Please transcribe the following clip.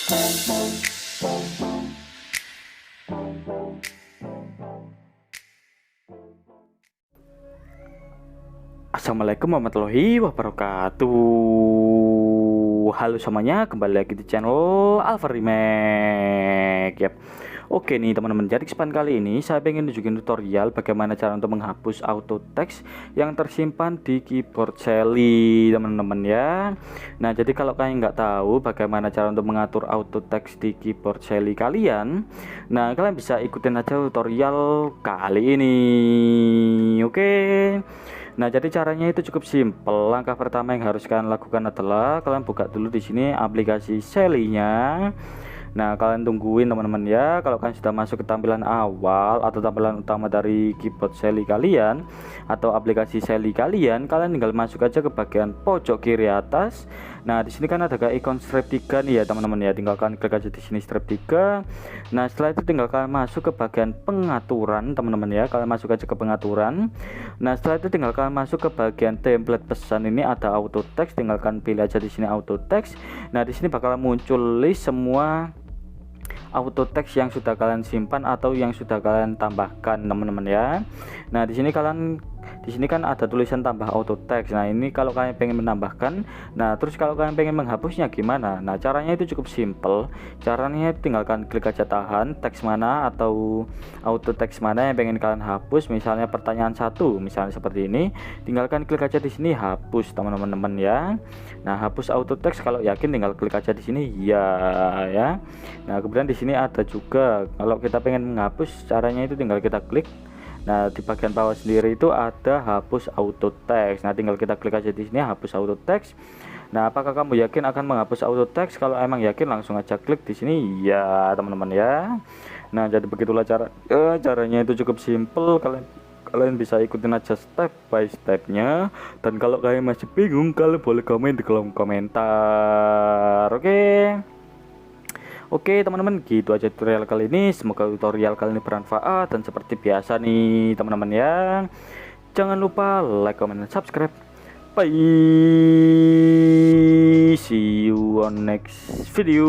Assalamualaikum warahmatullahi wabarakatuh. Halo semuanya, kembali lagi di channel Alpha Remake. Yap. Oke nih teman-teman, jadi kesempatan kali ini saya pengen nunjukin tutorial bagaimana cara untuk menghapus auto text yang tersimpan di keyboard Selly, teman-teman ya. Nah, jadi kalau kalian nggak tahu bagaimana cara untuk mengatur auto text di keyboard Selly kalian, nah kalian bisa ikutin aja tutorial kali ini. Oke. Nah, jadi caranya itu cukup simpel. Langkah pertama yang harus kalian lakukan adalah kalian buka dulu di sini aplikasi Selly-nya. Nah, kalian tungguin teman-teman ya. Kalau kalian sudah masuk ke tampilan awal atau tampilan utama dari keyboard Selly kalian atau aplikasi Selly kalian, kalian tinggal masuk aja ke bagian pojok kiri atas. Nah, di sini kan ada ikon strip 3 nih ya teman-teman ya. Tinggal kalian klik aja di sini strip 3. Nah, setelah itu tinggal kalian masuk ke bagian pengaturan teman-teman ya. Kalian masuk aja ke pengaturan. Nah, setelah itu tinggal kalian masuk ke bagian template pesan, ini ada auto text, tinggal kalian pilih aja di sini auto text. Nah, di sini bakalan muncul list semua auto text yang sudah kalian simpan atau yang sudah kalian tambahkan teman-teman ya. Nah, di sini kan ada tulisan tambah auto text. Nah, ini kalau kalian pengen menambahkan. Nah, terus kalau kalian pengen menghapusnya gimana? Nah, caranya itu cukup simple. Caranya tinggal kalian klik aja tahan teks mana atau auto text mana yang pengen kalian hapus. Misalnya pertanyaan 1, misalnya seperti ini. Tinggal kalian klik aja di sini hapus teman-teman ya. Nah, hapus auto text kalau yakin tinggal klik aja di sini ya. Nah, kemudian di sini ada juga kalau kita pengen menghapus, caranya itu tinggal kita klik. Nah, di bagian bawah sendiri itu ada hapus auto text. Nah, tinggal kita klik aja di sini hapus auto text. Nah, apakah kamu yakin akan menghapus auto text? Kalau emang yakin langsung aja klik di sini ya, teman-teman ya. Nah, jadi begitulah caranya itu cukup simple. Kalian bisa ikutin aja step by stepnya. Dan kalau kalian masih bingung, kalian boleh komen di kolom komentar. Oke teman-teman, gitu aja tutorial kali ini. Semoga tutorial kali ini bermanfaat. Dan seperti biasa nih teman-teman ya, jangan lupa like, comment, dan subscribe. Bye, see you on next video.